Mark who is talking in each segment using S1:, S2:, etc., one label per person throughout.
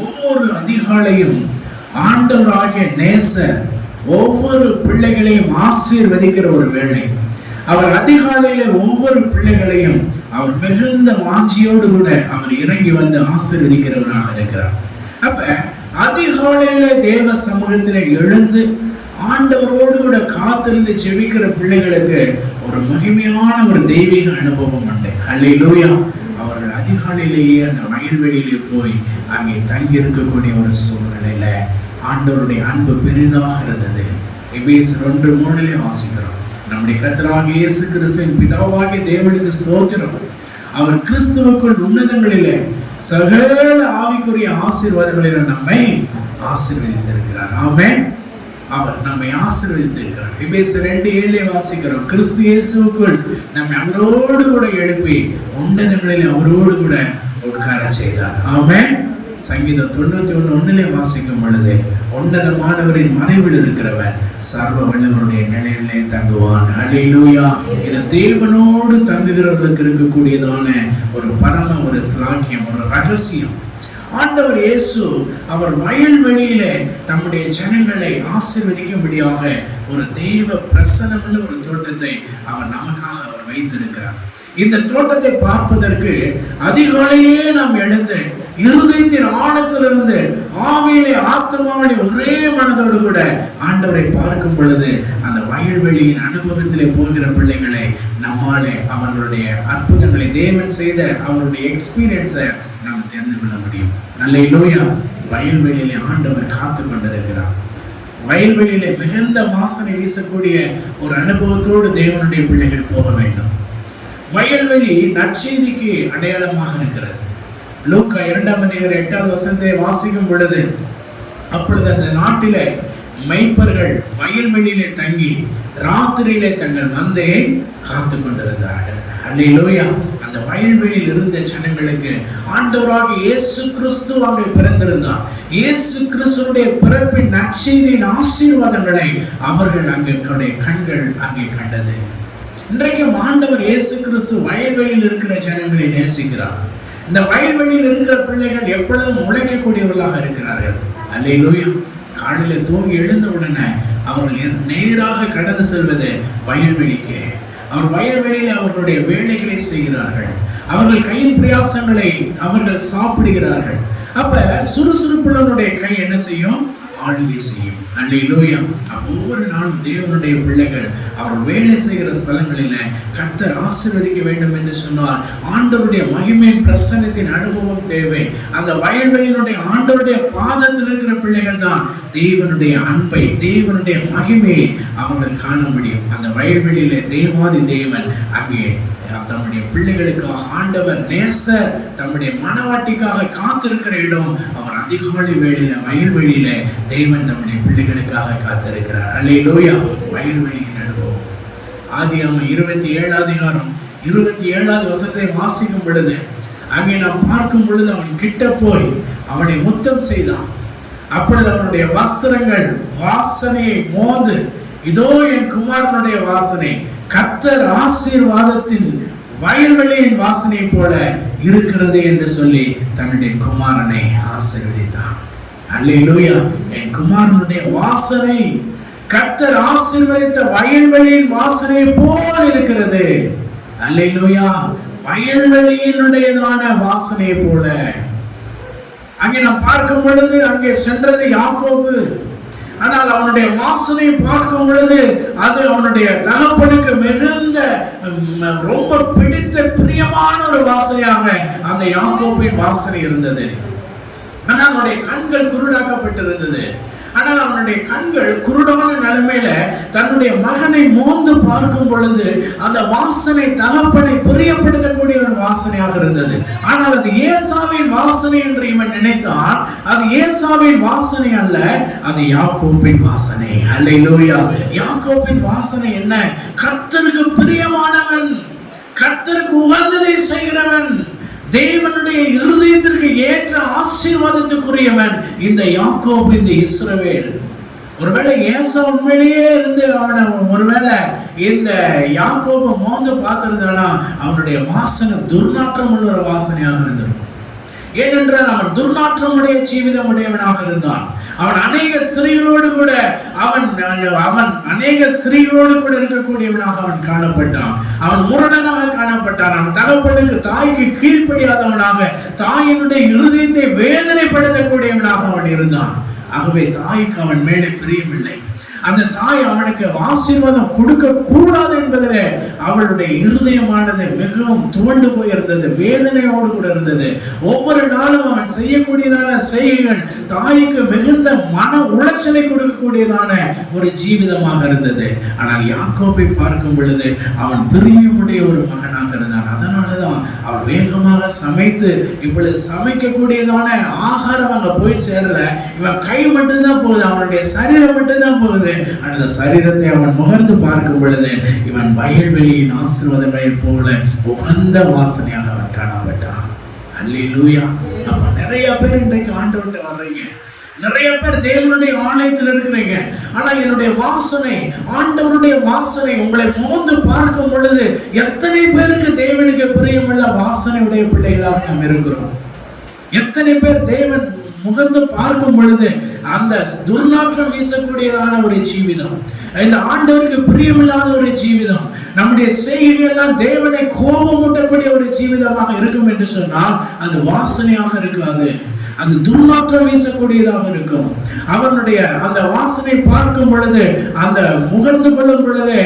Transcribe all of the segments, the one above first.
S1: ஒவ்வொரு அதிகாலையும் ஆண்டவராகிய நேசர் ஒவ்வொரு பிள்ளைகளையும் ஆசீர்வதிக்கிற ஒரு வேளை. அவர் அதிகாலையில ஒவ்வொரு பிள்ளைகளையும் அவர் மிகுந்த வாஞ்சியோடு கூட அவர் இறங்கி வந்து ஆசீர்வதிக்கிறவராக இருக்கிறார். அப்ப அதிகாலையில தேவ சமூகத்தில எழுந்து ஆண்டவரோடு கூட காத்திருந்து செபிக்கிற பிள்ளைகளுக்கு ஒரு மகிமையான ஒரு தெய்வீக அனுபவம் உண்டு. அல்லேலூயா. அவர்கள் அதிகாலையிலேயே அந்த வயல்வெளியிலே போய் அங்கே தங்கி இருக்கக்கூடிய ஒரு சூழ்நிலையில ஆண்டவருடைய அன்பு பெரிதாக இருந்தது. எபேசியர் 1:3 வாசிக்கிறோம். நம்முடைய கர்த்தராகிய இயேசு கிறிஸ்துவின் பிதாவாகிய தேவனுக்கு ஸ்தோத்திரம். அவர் கிறிஸ்துவுக்குள் உன்னதங்களிலே சகல ஆவிக்குரிய ஆசீர்வாதங்களில நம்மை ஆசீர்வதித்திருக்கிறார். ஆமென். அவர் நம்மை ஆசீர்வதித்திருக்கிறார். எபேசியர் 2:7 வாசிக்கிறோம். கிறிஸ்து இயேசுவுக்குள் நம்மை அவரோடு கூட எழுப்பி உன்னதங்களில் அவரோடு கூட உட்கார செய்தார். ஆமென். சங்கீதம் 91:1 வாசிக்கும் பொழுது உன்னதமானவரின் மறைவில் இருக்கிறவன் சர்வ வல்லவருடைய நிலையிலே தங்குவான். அல்லேலூயா. இது தேவனோடு தங்குகிறவர்களுக்கு இருக்கக்கூடியதான ஒரு பரம ஒரு ஸ்லாக்கியம், ஒரு ரகசியம். ஆண்டவர் இயேசு அவர் வயல்வெளியிலே தம்முடைய ஜனங்களை ஆசீர்வதிக்கும்படியாக ஒரு தெய்வ பிரசன்னமுள்ள ஒரு தோட்டத்தை அவர் நமக்காக அவர் வைத்திருக்கிறார். இந்த தோட்டத்தை பார்ப்பதற்கு அதிகாலையிலே நாம் எழுந்து இருதயத்தின் ஆழத்திலிருந்து ஆவியிலே ஆத்மாவிலே ஒரே மனதோடு கூட ஆண்டவரை பார்க்கும் பொழுது அந்த வயல்வெளியின் அனுபவத்திலே போகிற பிள்ளைகளை நம்மாலே அவர்களுடைய அற்புதங்களை தேவன் செய்த அவருடைய எக்ஸ்பீரியன்ஸை நாம் தெரிந்து கொள்ள முடியும். அல்லேலூயா. வயல்வெளியிலே ஆண்டவர் காத்து கொண்டிருக்கிறார். வயல்வெளியிலே மிகுந்த வாசனை வீசக்கூடிய ஒரு அனுபவத்தோடு தேவனுடைய பிள்ளைகள் போக வேண்டும். வயல்வெளி நற்செய்திக்கு அடையாளமாக இருக்கிறது. லூக்கா 2:8 வாசிக்கும் பொழுது, அப்பொழுது அந்த நாட்டிலே மெய்ப்பர்கள் வயல்வெளியிலே தங்கி ராத்திரியிலே தங்கள் மந்தையை காத்து கொண்டிருந்தார்கள். அல்லேலூயா. அந்த வயல்வெளியில் இருந்த ஜனங்களுக்கு ஆண்டவராகிய இயேசு கிறிஸ்து அங்கே பிறந்திருந்தார். இயேசு கிறிஸ்துடைய பிறப்பின் நற்செய்தியின் ஆசீர்வாதங்களை அவர்கள் அங்கே கண்கள் அங்கே கண்டது. இன்றைக்கும் ஆண்டவர் இயேசு கிறிஸ்து வயல்வெளியில் இருக்கிற ஜனங்களை நேசிக்கிறார். இந்த வயல்வெளியில் இருக்கிற பிள்ளைகள் எப்பொழுதும் உழைக்கக்கூடியவர்களாக இருக்கிறார்கள். அல்லேலூயா. காலையில தூங்கி எழுந்த உடனே அவர்கள் நேராக கடந்து செல்வது வயல்வெளிக்கு. அவர் வயல்வெளியில் அவர்களுடைய வேலைகளை செய்கிறார்கள். அவர்கள் கையின் பிரயாசங்களை அவர்கள் சாப்பிடுகிறார்கள். அப்ப சுறுசுறுப்புடைய கை என்ன செய்யும்? ஆளுகை செய்யும். அல்லேலூயா. ஒவ்வொரு நாளும் தேவனுடைய பிள்ளைகள் அவர் வேலை செய்கிற ஸ்தலங்களில கர்த்தர் ஆசீர்வதிக்க வேண்டும் என்று சொன்னால் ஆண்டவருடைய மகிமையின் பிரசன்னத்தின் அனுபவம் தேவை. அந்த வயல்வெளியினுடைய ஆண்டவருடைய பாதத்தில் இருக்கிற பிள்ளைகள் தான் தேவனுடைய அன்பை, தேவனுடைய மகிமையை அவர்கள் காண முடியும். அந்த வயல்வெளியிலே தேவாதி தேவன் அங்கே தம்முடைய பிள்ளைகளுக்காக ஆண்டவர் நேசர் தம்முடைய மனவாட்டிக்காக காத்திருக்கிற இடம். அவர் அதிகாலை வேளையில வயல்வெளியில தேவன் தம்முடைய பிள்ளைகளுக்காக காத்திருக்கிறார். அல்லேலூயா. வயல்வெளியின் அனுபவம். ஆதியாகமம் 27:27 வாசிக்கும் பொழுது அங்கே நாம் பார்க்கும் பொழுது அவன் கிட்ட போய் அவனை முத்தம் செய்தான். அப்பொழுது அவனுடைய வஸ்திரங்கள் வாசனையை மோந்து, இதோ என் குமாரனுடைய வாசனை கர்த்தர் ஆசீர்வாதத்தின் வயல்வெளியின் வாசனை போல இருக்கிறது என்று சொல்லி தன்னுடைய குமாரனை ஆசீர்வதித்தான். அல்லேலூயா. என் குமாரனுடைய வாசனை கர்த்தர் ஆசீர்வதித்த வயல்வெளியின் வாசனை போல இருக்கிறது. அல்லேலூயா. வயல்வெளியினுடையதான வாசனை போல. அங்கே நாம் பார்க்கும் பொழுது அங்கே சென்றது யாக்கோபு. ஆனால் அவனுடைய வாசனை பார்க்கும் பொழுது அது அவனுடைய தகப்பனுக்கு மிகுந்த ரொம்ப பிடித்த பிரியமான ஒரு வாசனையாக அந்த யாக்கோபின் வாசனை இருந்தது. ஆனால் அவனுடைய கண்கள் குருடாக்கப்பட்டிருந்தது. ஆனால் அவனுடைய கண்கள் குருடான நிலைமையில தன்னுடைய மகனை மோந்து பார்க்கும் பொழுது அந்த வாசனை தகப்பனை பிரியப்படுத்தக்கூடிய ஒரு வாசனையாக இருந்தது. ஆனால் அது ஏசாவின் வாசனை என்று இவன் நினைத்தான். அது ஏசாவின் வாசனை அல்ல, அது யாக்கோபின் வாசனை. அல்லேலூயா. யாக்கோபின் வாசனை என்ன? கர்த்தருக்கு பிரியமானவன், கர்த்தருக்கு உகந்ததை செய்கிறவன், தேவனுடைய இருதயத்திற்கு ஏற்ற ஆசீர்வாதத்துக்குரியவன் இந்த யாக்கோபு, இந்த இஸ்ரவேல். ஒருவேளை ஏசா உண்மையிலேயே இருந்து அவனை ஒருவேளை இந்த யாக்கோபு மோந்து பார்த்திருந்தானா அவனுடைய வாசனை துர்நாற்றம் உள்ள ஒரு வாசனையாக இருந்திருக்கும். ஏனென்றால் அவன் துர்நாற்றமுடைய ஜீவிதம் உடையவனாக இருந்தான். அவன் அநேக ஸ்திரீகளோடு கூட அவன் அநேக ஸ்திரீகளோடு கூட இருக்கக்கூடியவனாக அவன் காணப்பட்டான். அவன் முரடனாக காணப்பட்டான். அவன் தகப்பனுக்கு தாய்க்கு கீழ்ப்படியாதவனாக தாயினுடைய இருதயத்தை வேதனைப்படுத்தக்கூடியவனாக அவன் இருந்தான். ஆகவே தாய்க்கு அவன் மேலே பிரியமில்லை. அந்த தாய் அவனுக்கு ஆசீர்வாதம் கொடுக்க கூடாது என்பதிலே அவளுடைய இருதயமானது மிகவும் துவண்டு போயிருந்தது, வேதனையோடு கூட இருந்தது. ஒவ்வொரு நாளும் அவன் செய்யக்கூடியதான செய்கைகள் தாய்க்கு மிகுந்த மன உளைச்சலை கொடுக்கக்கூடியதான ஒரு ஜீவிதமாக இருந்தது. ஆனால் யாக்கோபை பார்க்கும் பொழுது அவன் பிரியமுடைய ஒரு மகனாக இருந்தான். அதனாலதான் அவன் வேகமாக சமைத்து இப்பொழுது சமைக்கக்கூடியதான ஆகாரம் அங்க போய் சேரல. இவன் கை மட்டும்தான் போகுது, அவனுடைய சரீரம் மட்டும்தான் போகுது. அந்த சரீரத்தை அவன் முகர்ந்து பார்க்கும் பொழுது இவன் வயல்வெளியின் ஆசீர்வாதங்களை போல உகந்த வாசனையாக அவன் காணப்பட்டான். அல்லேலூயா. அப்ப நிறைய பேர் இன்றைக்கு ஆண்டவர்கிட்ட வர்றீங்க, நிறைய பேர் தேவனுடைய ஆலயத்தில் இருக்கிறீங்க. ஆனா என்னுடைய வாசனை, ஆண்டவருடைய வாசனை உங்களை மோந்து பார்க்கும் பொழுது எத்தனை பேருக்கு தேவனுக்கு பிரியமுள்ள வாசனை உடைய பிள்ளைகளாக நாம் இருக்கிறோம்? எத்தனை பேர் தேவன் முகந்து பார்க்கும் பொழுது அந்த துர்நாற்றம் வீசக்கூடியதான ஒரு ஜீவிதம், இந்த ஆண்டவருக்கு பிரியமில்லாத ஒரு ஜீவிதம், நம்முடைய செய்கைகள் எல்லாம் தேவனை கோபமூட்டக்கூடிய ஒரு ஜீவிதமாக இருக்கும் என்று சொன்னால் அது வாசனையாக இருக்காது, அது துர்நாற்றம் வீசக்கூடியதாக இருக்கும். அவனுடைய அந்த வாசனை பார்க்கும் பொழுது, அந்த முகர்ந்து கொள்ளும் பொழுது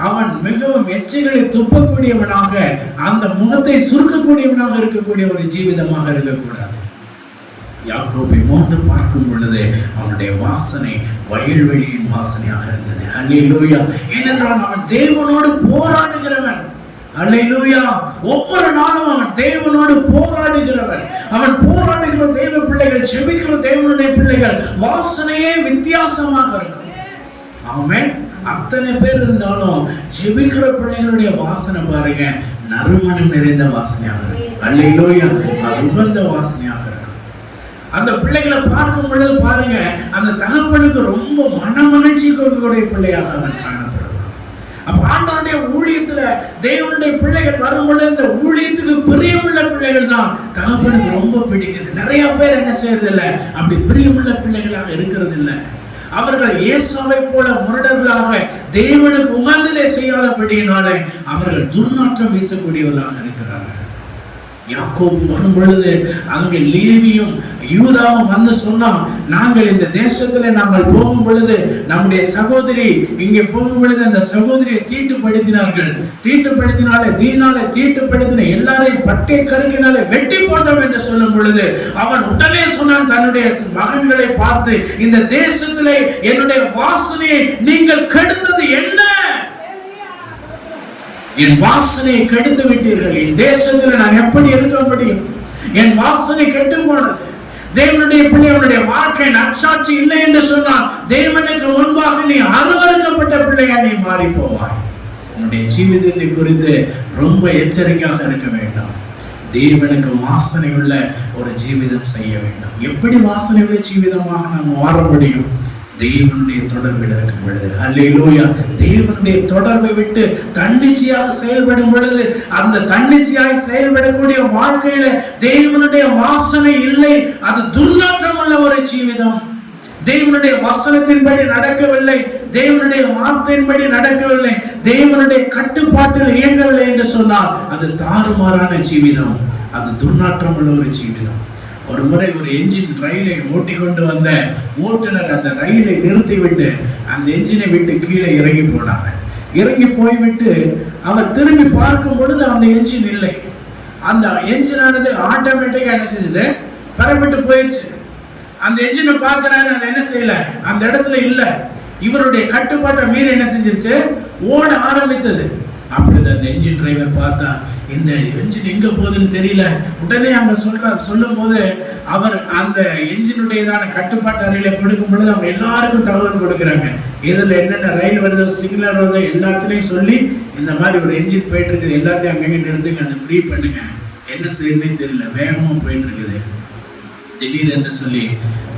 S1: அவன் மிகவும் எச்சைகளை துப்பக்கூடியவனாக, அந்த முகத்தை சுருக்கக்கூடியவனாக இருக்கக்கூடிய ஒரு ஜீவிதமாக இருக்கக்கூடாது. யாக்கோபை மோந்து பார்க்கும் பொழுது அவனுடைய வாசனை வயல்வெளியின் வாசனையாக இருந்தது. அல்லேலூயா. ஏனென்றால் அவன் தேவனோடு போராடுகிறவன். அல்லேலூயா. ஒவ்வொரு நாளும் அவன் தேவனோடு போராடுகிறவன். அவன் போராடுகிற தேவ பிள்ளைகள், ஜெபிக்கிற தேவனுடைய பிள்ளைகள் வாசனையே வித்தியாசமாக இருக்கும். ஆமென். அத்தனை பேர் இருந்தாலும் ஜெபிக்கிற பிள்ளைகளுடைய வாசனை பாருங்க, நறுமணம் நிறைந்த வாசனையாக இருக்கும். அல்லேலூயா. அது உகந்த வாசனையாக இருக்கும். அந்த பிள்ளைகளை பார்க்கும் பொழுது பாருங்க, அந்த தகப்பனுக்கு ரொம்ப மனமகிழ்ச்சி கொடுக்கக்கூடிய பிள்ளையாக அவன் காணப்படுவான். அப்ப ஆண்டவருடைய ஊழியத்துல தேவனுடைய பிள்ளைகள் வரும் பொழுது அந்த ஊழியத்துக்கு பிரியமுள்ள பிள்ளைகள் தான் தகப்பனுக்கு ரொம்ப பிடிக்குது. நிறைய பேர் என்ன செய்யறது இல்லை, அப்படி பிரியமுள்ள பிள்ளைகளாக இருக்கிறது இல்லை. அவர்கள் ஏசாவை போல முரடர்களாக தேவனுக்கு உகந்ததை செய்யாதபடியினாலே அவர்கள் துர்நாற்றம் வீசக்கூடியவர்களாக இருக்கிறார்கள். யாக்கோபு வரும் பொழுது அங்கே லேவியும் யூதாவும் வந்து சொன்னா, நாங்கள் இந்த தேசத்துல நாங்கள் போகும் பொழுது நம்முடைய சகோதரி இங்கே போகும் பொழுது அந்த சகோதரியை தீட்டுப்படுத்தினார்கள், தீட்டுப்படுத்தின எல்லாரையும் பட்டை கருக்கினாலே வெட்டி போட்டோம் என்று சொல்லும் பொழுது அவன் உடனே சொன்னான் தன்னுடைய மகன்களை பார்த்து, இந்த தேசத்திலே என்னுடைய வாசனையை நீங்கள் கெடுத்தது என்ன? என் வாசனையை கெடுத்து விட்டீர்கள். என் தேசத்தில் நான் எப்படி இருக்க முடியும்? என் வாசனை கெட்டு போனது. தேவனுடைய பிள்ளைகளுடைய வாழ்க்கை நற்சாட்சி இல்லை என்று சொன்னால் தேவனுக்கு முன்பாக நீ அருவருக்கப்பட்ட பிள்ளையா நீ மாறி போவாய். உன்னுடைய ஜீவிதத்தை குறித்து ரொம்ப எச்சரிக்கையாக இருக்க வேண்டும். தேவனுக்கு வாசனை உள்ள ஒரு ஜீவிதம் செய்ய வேண்டும். எப்படி வாசனை உள்ள ஜீவிதமாக நாம் வாழ முடியும்? தேவனுடைய தொடர்பில் இருக்கும் பொழுது. அல்லேலூயா. தேவனுடைய தொடர்பை விட்டு தன்னிச்சையாக செயல்படும் பொழுது, அந்த தன்னிச்சையாக செயல்படக்கூடிய வாழ்க்கையில தேவனுடைய வாசனை இல்லை, அது துர்நாற்றம் உள்ள ஒரு ஜீவிதம். தேவனுடைய வசனத்தின்படி நடக்கவில்லை, தேவனுடைய வார்த்தையின்படி நடக்கவில்லை, தேவனுடைய கட்டுப்பாட்டில் இயங்கவில்லை என்று சொன்னால் அது தாறுமாறான ஜீவிதம், அது துர்நாற்றம் உள்ள ஒரு ஜீவிதம். ஒரு முறை ஒரு என்ஜின் ரயிலை ஓட்டி கொண்டு வந்த ஓட்டுநர் அந்த ரயிலை நிறுத்திவிட்டு அந்த என்ஜினை விட்டு கீழே இறங்கி போனாங்க. இறங்கி போய்விட்டு அவர் திரும்பி பார்க்கும் பொழுது அந்த என்ஜின் இல்லை. அந்த என்ஜினானது ஆட்டோமேட்டிக்கா என்ன செஞ்சது, பெறப்பட்டு போயிடுச்சு. அந்த என்ஜினை பார்க்கிறாரு, அதை என்ன செய்யல, அந்த இடத்துல இல்லை. இவருடைய கட்டுப்பாட்டை மீறி என்ன செஞ்சிருச்சு, ஓட ஆரம்பித்தது. அப்பொழுது அந்த என்ஜின் டிரைவர் பார்த்தா, இந்த என்ஜின் எங்க போகுதுன்னு தெரியல. உடனே அங்க சொல்லும் போது அவர் அந்த என்ஜினுடையதான கட்டுப்பாட்டு அறையில கொடுக்கும் பொழுது அவங்க எல்லாருக்கும் தகவல் கொடுக்குறாங்க. இதுல என்னென்ன ரயில் வருதோ, சிக்னல் வருதோ எல்லாத்துலையும் சொல்லி, இந்த மாதிரி ஒரு என்ஜின் போயிட்டு இருக்குது, எல்லாத்தையும் அங்கங்க நிறுத்துங்க, அதை ஃப்ரீ பண்ணுங்க, என்ன செய்யணும்னே தெரியல, வேகமா போயிட்டு இருக்குது திடீரென்று சொல்லி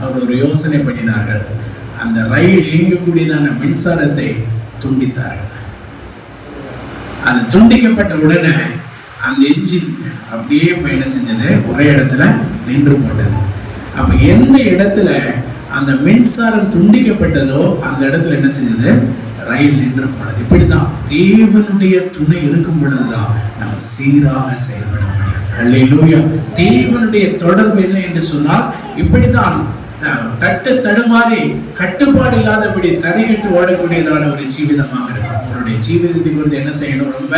S1: அவர் ஒரு யோசனை பண்ணினார்கள். அந்த ரயில் இயங்கக்கூடியதான மின்சாரத்தை துண்டித்தார்கள். அது துண்டிக்கப்பட்ட உடனே அந்த என்ஜின் அப்படியே போய் என்ன செஞ்சது, ஒரே இடத்துல நின்று போட்டது. அப்ப எந்த இடத்துல அந்த மின்சாரம் துண்டிக்கப்பட்டதோ அந்த இடத்துல என்ன செஞ்சது? ரயில் நின்று போனது. இப்படிதான் தேவனுடைய துணை இருக்கும் பொழுதுதான் நம்ம சீராக செயல்பட முடியும். அல்லேலூயா. தேவனுடைய தொடர்பு என்ன என்று சொன்னால் இப்படிதான் தட்டு தடுமாறி கட்டுப்பாடு இல்லாதபடி தரையிட்டு ஓடக்கூடியதான ஒரு ஜீவிதமாக இருக்கும். உங்களுடைய ஜீவிதத்தை குறித்து என்ன செய்யணும்? ரொம்ப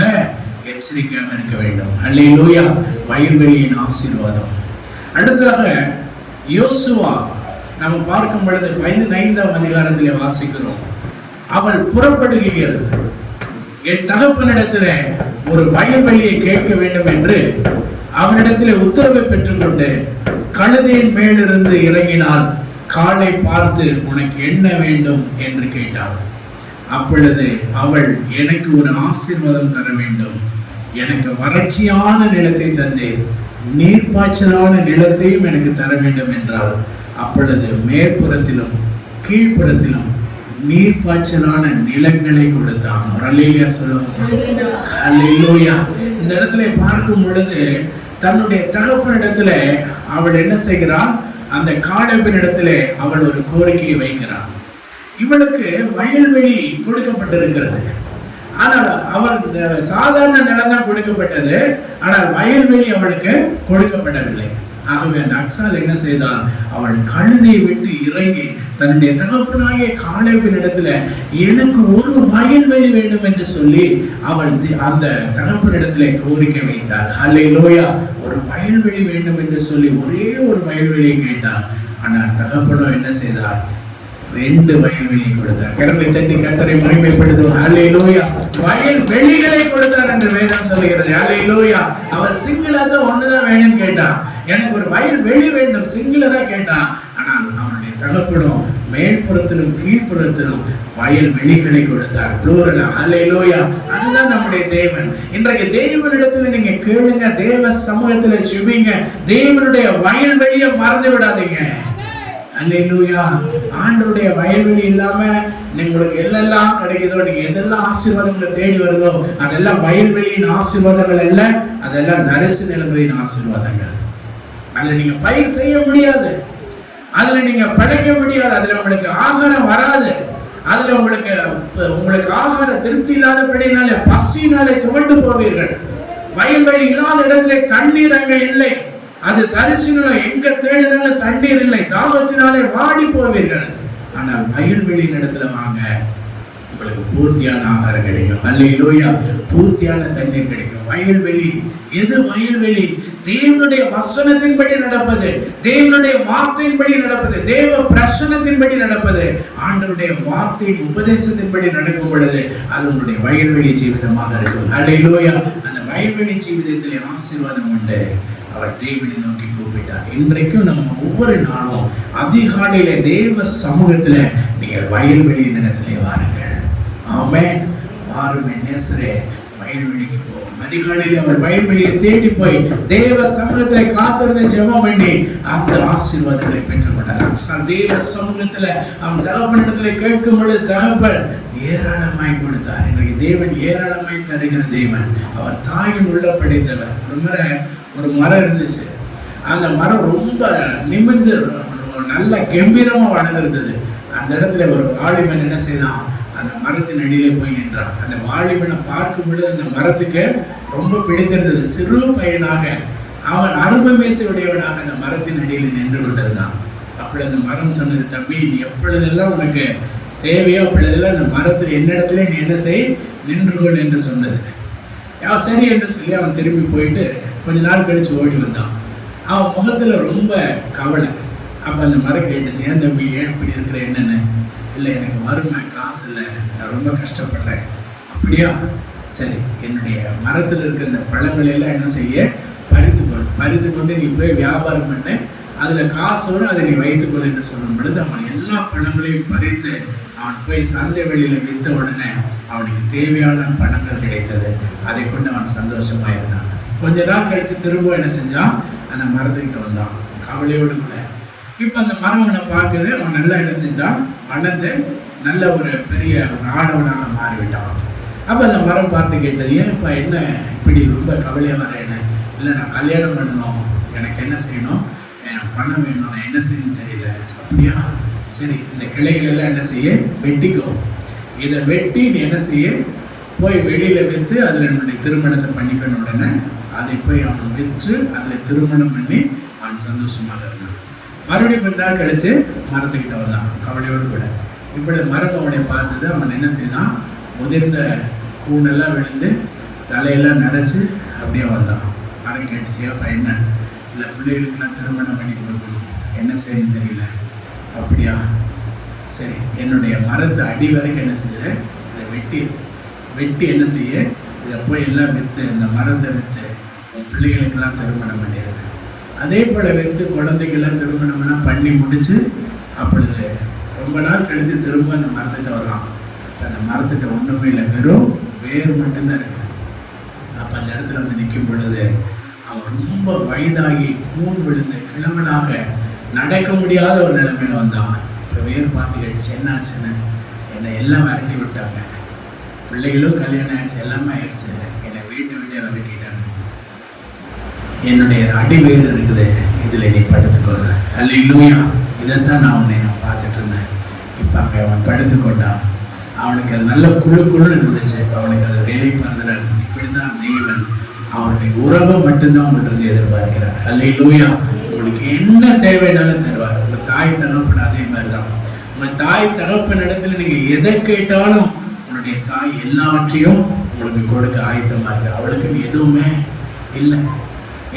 S1: எச்சரிக்கையாக இருக்க வேண்டும். அல்லேலூயா. வயல்வெளியின் ஆசீர்வாதம். அடுத்ததாக யோசுவா நம்ம பார்க்கும் பொழுது 15ஆம் அதிகாரத்திலே வாசிக்கிறோம். அவள் புறப்படுகையில் என் தகப்பனிடத்துல ஒரு வயல்வெளியை கேட்க வேண்டும் என்று அவனிடத்திலே உத்தரவை பெற்றுக்கொண்டு கழுதையின் மேலிருந்து இறங்கினாள். காலை பார்த்து உனக்கு என்ன வேண்டும் என்று கேட்டாள். அப்பொழுது அவள் எனக்கு ஒரு ஆசீர்வாதம் தர வேண்டும், எனக்கு வறட்சியான நிலத்தை தந்தேன், நீர்ப்பாய்ச்சலான நிலத்தையும் எனக்கு தர வேண்டும் என்றாள். அப்பொழுது மேற்புறத்திலும் கீழ்ப்புறத்திலும் நீர்ப்பாய்ச்சலான நிலங்களை கொடுத்தான். அல்லேலூயா சொல்லுவோம். அல்லேலூயா. இந்த இடத்துல பார்க்கும் பொழுது தன்னுடைய தகப்பனிடத்துல அவள் என்ன செய்கிறாள்? அந்த காலேபின் இடத்துல அவள் ஒரு கோரிக்கையை வைக்கிறாள். இவளுக்கு வயல்வெளி கொடுக்கப்பட்டிருக்கிறது. ஆனால் அவள் சாதாரண நிலம் தான் கொடுக்கப்பட்டது. ஆனால் வயல்வெளி அவளுக்கு கொடுக்கப்படவில்லை. ஆகவே அந்த அக்சால் என்ன செய்தால், அவள் கழுதையை விட்டு இறங்கி தன்னுடைய தகப்பனாகிய காலேபின் இடத்துல எனக்கு ஒரு வயல்வெளி வேண்டும் என்று சொல்லி அவள் அந்த தகப்பனிடத்துல கோரிக்கை வைத்தாள். அல்லேலூயா. ஒரு வயல்வெளி வேண்டும் என்று சொல்லி ஒரே ஒரு வயல்வெளியை கேட்டாள். ஆனால் தகப்பனோ என்ன செய்தார்? 2 வயல்வெளியை கொடுத்தார். கரங்களை தட்டி கர்த்தரை மகிமைப்படுத்தும். அல்லேலூயா. வயல்வெளிகளை கொடுத்தார் என்று வேதம் சொல்லுகிறது. அல்லேலூயா. அவர் சிங்கிளா தான் ஒண்ணுதான் வேணும்னு கேட்டான். எனக்கு ஒரு வயல்வெளி வேண்டும், சிங்கிளா தான் கேட்டான். ஆனால் அவனுடைய தகப்பனும் மேற்புறத்திலும் கீழ்ப்புறத்திலும் வயல்வெளிகளை கொடுத்தார். ப்ளூரலா. அல்லேலூயா. அதுதான் நம்முடைய தேவன். இன்றைக்கு தேவனிடத்துல நீங்க கேளுங்க, தேவ சமூகத்துல ஜெபிங்க, தேவனுடைய வயல்வெளியை மறந்து விடாதீங்க. அல்லேலூயா. ஆண்டவருடைய வயல்வெளி இல்லாம உங்களுக்கு எல்லாம் கிடைக்குதோ, நீங்க எதெல்லாம் ஆசீர்வாதங்களை தேடி வருதோ அதெல்லாம் வயல்வெளியின் ஆசீர்வாதங்கள் அல்ல, அதெல்லாம் தரிசு நிலங்களின் ஆசீர்வாதங்கள். அதுல நீங்க பயிர் செய்ய முடியாது, அதுல நீங்க படைக்க முடியாது, அதுல உங்களுக்கு ஆகாரம் வராது, அதுல உங்களுக்கு ஆகார திருப்தி இல்லாதபடினாலே பசினாலே துவண்டு போவீர்கள். வயல்வெளி இல்லாத இடத்துல தண்ணீர் அங்க இல்லை. அது தரிசனம், எங்க தேடினாலும் தண்ணீர் இல்லை, தாகத்தினாலே வாடி போவீர்கள். ஆனால் வயல்வெளியின் இடத்துல வாங்க, உங்களுக்கு பூர்த்தியான ஆகாரம் கிடைக்கும். அல்லேலூயா. பூர்த்தியான தண்ணீர் கிடைக்கும். வயல்வெளி. எது வயல்வெளி? தேவனுடைய வசனத்தின்படி நடப்பது, தேவனுடைய வார்த்தையின்படி நடப்பது, தேவ பிரசன்னத்தின்படி நடப்பது, ஆண்டவருடைய வார்த்தையின் உபதேசத்தின்படி நடக்கும் பொழுது அது உங்களுடைய வயல்வெளி ஜீவிதமாக இருக்கும். அல்லேலூயா. அந்த வயல்வெளி ஜீவிதத்திலே ஆசீர்வாதம் உண்டு. அவர் தேவனை நோக்கி கூப்பிட்டார். இன்றைக்கும் நம்ம ஒவ்வொரு நாளும் அதிகாலையில தேவ சமூகத்துல நீங்கள் வயல்வெளியின் இடத்திலே வாருங்கள். ஆமென். வாருமே நேசரே, வயல்வெளிக்கு போவோம். அதிகாலையில அவர் வயல்வெளியை தேடி போய் தேவ சமூகத்துல காத்திருந்த ஜெபம் பண்ணி அந்த ஆசீர்வாதங்களை பெற்றுக்கொண்டார். தேவ சமூகத்துல அவன் தகப்பனிடத்துல கேட்கும் பொழுது தகப்பன் ஏராளமாய் கொடுத்தார். இன்றைக்கு தேவன் ஏராளமாய் தருகிற தேவன். அவர் தாயின் உள்ள படைத்தவர். ஒரு மரம் இருந்துச்சு. அந்த மரம் ரொம்ப நிமிர்ந்து நல்ல கம்பீரமா வளர்ந்திருந்தது. அந்த இடத்துல ஒரு வாலிபன் என்ன செய்தான்? அந்த மரத்தின் அடியிலே போய் நின்றான். அந்த வாலிபனை பார்க்கும் பொழுது அந்த மரத்துக்கு ரொம்ப பிடித்திருந்தது. சிறு பையனாக அவன் அருமை மீசையுடையவனாக அந்த மரத்தின் அடியில் நின்று கொண்டிருந்தான். அப்படி அந்த மரம் சொன்னது, தம்பி, நீ எப்பொழுதெல்லாம் உனக்கு தேவையோ அப்பொழுதெல்லாம் அந்த மரத்தில் என்னிடத்துல நீ என்ன செய், நின்று கொள் என்று சொன்னது. சரி என்று சொல்லி அவன் திரும்பி போயிட்டு கொஞ்ச நாள் கழிச்சு ஓடி வந்தான். அவன் முகத்துல ரொம்ப கவலை. அப்ப அந்த மரம் கேட்டுச்சு, ஏன் தம்பி, ஏன் இப்படி இருக்கிற, என்னன்னு? இல்லை, எனக்கு வறுமை, காசு இல்லை, நான் ரொம்ப கஷ்டப்படுறேன். அப்படியா? சரி, என்னுடைய மரத்தில் இருக்கிற இந்த பழங்களை எல்லாம் என்ன செய்ய, பறித்து கொண்டு நீ போய் வியாபாரம் பண்ணு, அதுல காசு வரும், அதை நீ வைத்துக்கொள் என்று சொல்லும் பொழுது அவன் எல்லா பழங்களையும் பறித்து அவன் போய் சந்தை வெளியில வித்த உடனே அவனுக்கு தேவையான பணங்கள் கிடைத்தது. அதை கொண்டு அவன் சந்தோஷமா இருந்தான். கொஞ்ச நாள் கழிச்சு திரும்ப என்ன செஞ்சான்? அந்த மரத்துக்கிட்ட வந்தான் கவலையோடு கூட. இப்ப அந்த மரம் அவனை பார்க்குது. அவன் நல்லா என்ன செஞ்சான்? வளர்ந்து நல்ல ஒரு பெரிய ஆடவனாக மாறிவிட்டான். அப்ப அந்த மரம் பார்த்து கேட்டது, ஏன்ப்பா என்ன இப்படி ரொம்ப கவலையா வர? என்ன இல்லை, நான் கல்யாணம் பண்ணணும், எனக்கு என்ன செய்யணும், பணம் வேணும், நான் என்ன செய்யணும் தெரியல. அப்படியா, சரி இந்த கிளைகள் எல்லாம் என்ன செய்ய, வெட்டிக்கோ. இதை வெட்டி நீ என்ன செய்ய, போய் வெளியில விற்று அதில் என்னுடைய திருமணத்தை பண்ணிக்கணும். உடனே அதை போய் அவன் விற்று அதில் திருமணம் பண்ணி அவன் சந்தோஷமாக இருந்தான். மறுபடியும் கொஞ்ச நாள் கழிச்சு மரத்துக்கிட்ட வந்தான் கவலையோடு கூட. இப்படி மரம் அவனை பார்த்தது. அவன் என்ன செய்தான், முதிர்ந்த கூடெல்லாம் விழுந்து தலையெல்லாம் நரைச்சு அப்படியே வந்தான். மரம் கேட்டுச்சியா பையன், இல்லை பிள்ளைகளுக்கெல்லாம் திருமணம் பண்ணி கொடுக்கணும், என்ன செய்யணும் தெரியல. அப்படியா, சரி என்னுடைய மரத்தை அடி வரைக்கும் என்ன செய்யுற, இதை வெட்டி என்ன செய்ய, இதை போய் எல்லாம் விற்று, இந்த மரத்தை விற்று உன் பிள்ளைகளுக்கெல்லாம் திருமணம் பண்ணிடுறேன். அதே போல் விற்று குழந்தைக்கெல்லாம் திருமணம்லாம் பண்ணி முடிச்சு, அப்பொழுது ரொம்ப நாள் கழித்து திரும்ப அந்த மரத்துக்கிட்ட வரலாம். அந்த மரத்துக்கிட்ட ஒன்றுமே இல்லை, வெறும் வேர் மட்டும்தான் இருக்குது. அப்போ அந்த இடத்துல வந்து நிற்கும் பொழுது அவன் ரொம்ப வயதாகி கூன் விழுந்து கிழவனாக நடக்க முடியாத ஒரு நிலைமையில வந்தான். இப்போ வேர் பார்த்து கேட்டுச்சு, என்னாச்சுன்னு. என்னை எல்லாம் விரட்டி விட்டாங்க, பிள்ளைகளும் கல்யாணம் ஆயிடுச்சு, எல்லாமே ஆயிடுச்சு, என்னை வீட்டை விரட்டிட்டாங்க. என்னுடைய அடி வேறு இருக்குது, இதில் நீ படுத்துக்கொள்ள. அல்லேலூயா. இதைத்தான் நான் பார்த்துட்டு இருந்தேன். இப்போ அங்கே அவன் படுத்துக்கொண்டான். அவனுக்கு அது நல்ல குழு இருந்துச்சு. அவனுக்கு அது வேலைப்பாறுதலாக இருந்தது. இப்படிதான் தேவன் அவனுடைய உறவை மட்டும்தான் உங்கள்கிட்ட எதிர்பார்க்கிறார். அல்லேலூயா. உங்களுக்கு என்ன தேவைனாலும் தருவார். உங்கள் தாய் தகப்பன் அதே மாதிரி தான். உங்கள் தாய் தகப்பன் இடத்துல நீங்கள் எதை கேட்டாலும் உங்களுடைய தாய் எல்லாவற்றையும் உங்களுக்கு கொடுக்க ஆயத்தமாக இருக்கு. அவளுக்குன்னு எதுவுமே இல்லை.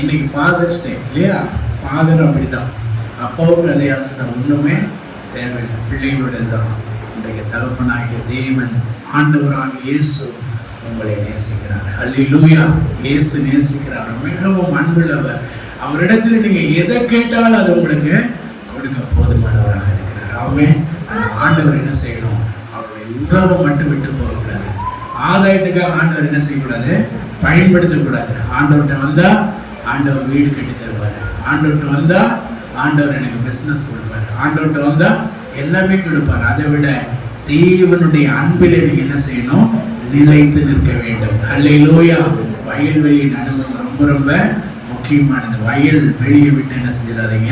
S1: இன்னைக்கு ஃபாதர்ஸ் டே இல்லையா, ஃபாதர் அப்படிதான், அப்பாவுக்கு அதே ஆசை தான், ஒன்றுமே தேவையில்லை, பிள்ளைகளோட தான். இன்றைக்கு தகப்பனாகிய தேவன் ஆண்டவராக இயேசு உங்களை நேசிக்கிறார். அல்லேலூயா. இயேசு நேசிக்கிறார், மிகவும் அன்புள்ளவர். அவரிடத்துல நீங்க எதை கேட்டாலும் அது உங்களுக்கு கொடுக்க போதுமானவராக இருக்கிறார். ஆமென். ஆண்டவர் என்ன செய்யணும், அவருடைய உறவை மட்டும் விட்டு போகக்கூடாது. ஆதாயத்துக்காக ஆண்டவர் என்ன செய்யக்கூடாது, பயன்படுத்தக்கூடாது. ஆண்டவர்கிட்ட வந்தா ஆண்டவர் வீடு கட்டி தருவார். ஆண்டவர்கிட்ட வந்தா ஆண்டவர் எனக்கு பிசினஸ் கொடுப்பார். ஆண்டவர்கிட்ட வந்தா எல்லாமே கொடுப்பார். அதை விட தேவனுடைய அன்பிலே நீங்க என்ன செய்யணும், நிலைத்து நிற்க வேண்டும். அல்லேலூயா. வயல்வெளியின் அனுபவம் ரொம்ப ரொம்ப முக்கியமானது. வயல் வெளியே விட்டு என்ன செஞ்சிடாதீங்க,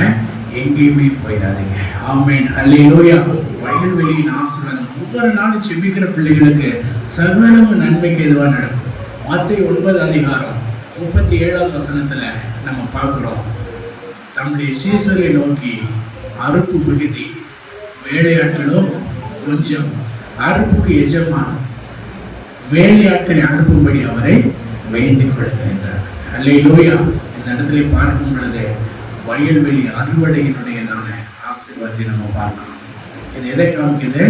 S1: எங்கேயுமே போயிடாதீங்க. ஆமென். அல்லேலூயா. வயல்வெளியின் ஆசீர்வாதம் ஒவ்வொரு நாளும் செபிக்கிற பிள்ளைகளுக்கு சகலமும் நன்மைக்கு எதுவா நடக்கும். மத்தேயு 9:37 நம்ம பார்க்கிறோம். தம்முடைய சீசரை நோக்கி அறுப்பு மிகுதி, வேலையாட்களும் கொஞ்சம், அறுப்புக்கு எஜமான் வேலையாட்களை அனுப்பும்படி அவரை வேண்டிக் கொள்கிறார். அல்லேலூயா. இந்த இடத்துல பார்க்கும் பொழுது வயல்வெளி அறுவடையினுடையதான ஆசீர்வாதத்தை நம்ம பார்க்கிறோம். இது எதை காண்பிக்கிறது,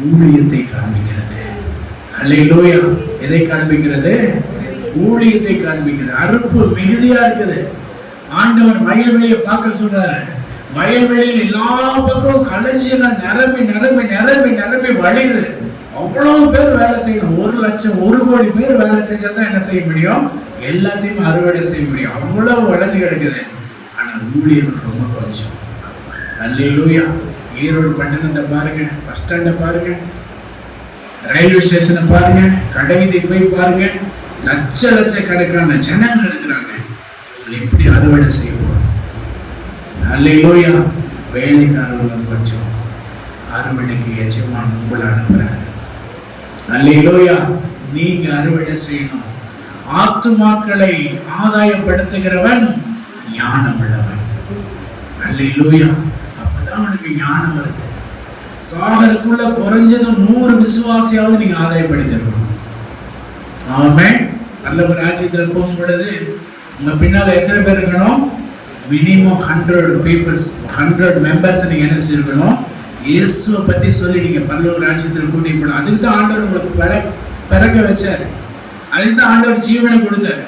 S1: ஊழியத்தை காண்பிக்கிறது. அல்லேலூயா. எதை காண்பிக்கிறது, ஊழியத்தை காண்பிக்கிறது. அறுப்பு மிகுதியா இருக்குது. ஆண்டவர் வயல்வெளியை பார்க்க சொல்றாரு. வயல்வெளியில் எல்லா பக்கமும் களஞ்சியங்கள் நிரம்பி நிரம்பி நிரம்பி நிரம்பி வழியுது. அவ்வளவு பேர் வேலை செய்யணும். 1,00,000 1 கோடி பேர் வேலை செஞ்சாதான் என்ன செய்ய முடியும், எல்லாத்தையும் அறுவடை செய்ய முடியும். அவ்வளவு வளைஞ்சு கிடக்குது. ஆனா ஊழியர்கள் ரொம்ப கொஞ்சம். அல்லேலூயா. ஈரோடு பட்டணத்தை பாருங்க, பஸ் ஸ்டாண்டை பாருங்க, ரயில்வே ஸ்டேஷனை பாருங்க, கடைவீதி போய் பாருங்க, லட்சக்கணக்கான ஜனங்கள் இருக்கிறாங்க. எப்படி அறுவடை செய்வோம். அல்லேலூயா. வேலைக்காரர்கள் கொஞ்சம், அறுவடைக்கு எஜமான் உங்களை அனுப்புறாரு. அல்லேலூயா. நீங்க அறுவடை செய்யணும். ஆத்துமாக்களை ஆதாயப்படுத்துகிறவன் ஞானம் உள்ளவன். அல்லேலூயா. அப்பதான் அவனுக்கு ஞானம் வருது. சாகருக்குள்ள குறைஞ்சதும் 100 விசுவாசியாவது நீங்க ஆதாயப்படுத்திருக்கணும். ஆமென். நல்ல ஒரு ராஜ்யத்தில் போகும் பொழுது உங்க பின்னால எத்தனை பேர் இருக்கணும், மினிமம் 100 பீப்புள்ஸ், 100 மெம்பர்ஸ் நீங்க என்ன செஞ்சிருக்கணும், இயேசுவை பத்தி சொல்லி நீங்க பரலோக ராஜ்யத்தில் கூட்டி போகணும். அதுக்கு தான் ஆண்டவர் உங்களுக்கு பிறக்க வச்சார். அதுக்கு தான் ஆண்டவர் ஜீவனை கொடுத்தார்.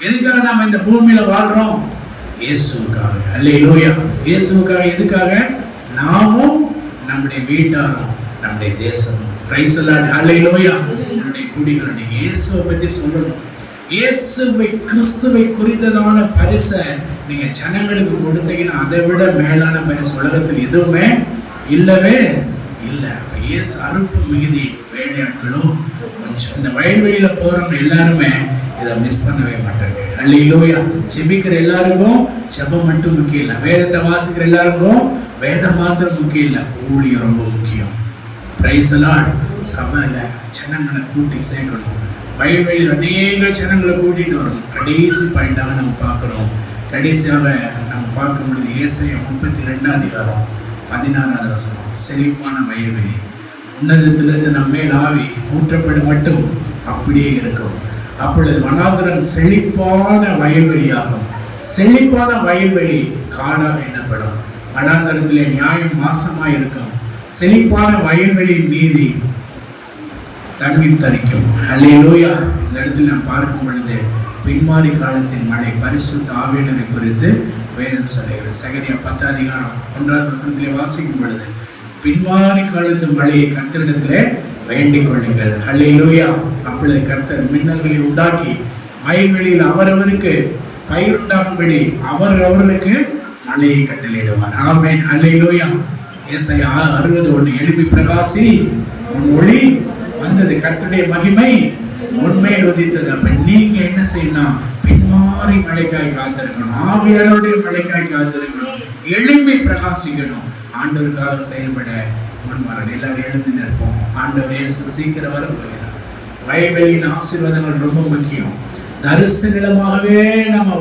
S1: எதுக்காக நாம இந்த பூமியில வாழ்றோம், இயேசுவுக்காக. அல்லேலூயா. இயேசுவுக்காக. எதுக்காக, நாமும் நம்முடைய வீட்டாரும் நம்முடைய தேசம். Praise the Lord. அல்லேலூயா. நம்முடைய குடிகள் நீங்க இயேசுவை பத்தி சொல்லணும். இயேசுவை கிறிஸ்துவை குறித்ததான பரிசை நீங்க ஜனங்களுக்கு கொடுத்தீங்கன்னா அதை விட மேலான பரிசு உலகத்தில் எதுவுமே இல்லவே இல்லை. அப்ப இயேசு அறுப்பு மிகுதி, வேலையாட்களோ கொஞ்சம். இந்த வயல்வெளியில போறவங்க எல்லாருமே இதை மிஸ் பண்ணவே மாட்டாங்க. அல்லேலூயா. ஜெபிக்கிற எல்லாருக்கும் ஜெபம் மட்டும் முக்கியம் இல்லை, வேதத்தை வாசிக்கிற எல்லாருக்கும் வேதம் மாத்திரம் முக்கியம் இல்லை, ஊழியம் ரொம்ப முக்கியம். Price the Lord. சபையில ஜனங்களை கூட்டி சேர்க்கணும், வயல்வெளியில் அநேக ஜனங்களை கூட்டிட்டு வரணும். கடைசி பாயிண்டாக நம்ம பார்க்கணும். கடைசியாக நம்ம பார்க்க முடியுது ஏசாயா 32:16. செழிப்பான வயல்வெளி, உன்னதத்திலிருந்து நம்ம மேல் ஆவி ஊற்றப்படும் மட்டும் அப்படியே இருக்கும். அப்பொழுது வனாந்தரம் செழிப்பான வயல்வெளியாகும். செழிப்பான வயல்வெளி காடாக எண்ணப்படும். வனாந்தரத்திலே நியாயம் மாசமாய் இருக்கும். செழிப்பான வயல்வெளியின் நீதி தண்ணீர் தரிக்கும். அல்லேலூயா. இந்த இடத்துல நாம் பார்க்கும் பொழுது பின்மாறி காலத்தின் மழை, பரிசுத்த ஆவியானவரை குறித்து வேதம் சொல்லுகிறது. சகரியா 10:1 வாசிக்கும் பொழுது பின்மாறி காலத்து மழையை கர்த்தரிடத்திலே வேண்டிக் கொள்ளுங்கள். அல்லேலூயா. அப்பொழுது கர்த்தர் மின்னல்களை உண்டாக்கி வயல்வெளியில் அவரவருக்கு பயிர் உண்டாகும்படி அவர்களுக்கு மழையை கட்டளையிடுவார். ஆமென். அல்லேலூயா. ஏசாயா 60:1 எழுப்பி பிரகாசி, உன் ஒளி வந்தது, கர்த்தருடைய மகிமை உண்மையில் உதித்தது. அப்ப நீங்க என்ன செய்யணும்? பின்மாறி மழைக்காய் காத்திருக்கணும், ஆவியானவருடைய மழைக்காய் காத்திருக்கணும், எழும்பி பிரகாசிக்கணும், ஆண்டவருக்காக செயல்பட முன்வரணும். எல்லாரும் எழுந்து நிற்போம். ஆண்டவர் இயேசு சீக்கிரம் வர போகிறார். வயல்வெளியின் ஆசீர்வாதங்கள் ரொம்ப முக்கியம். தரிசு நிலமாகவே நம்ம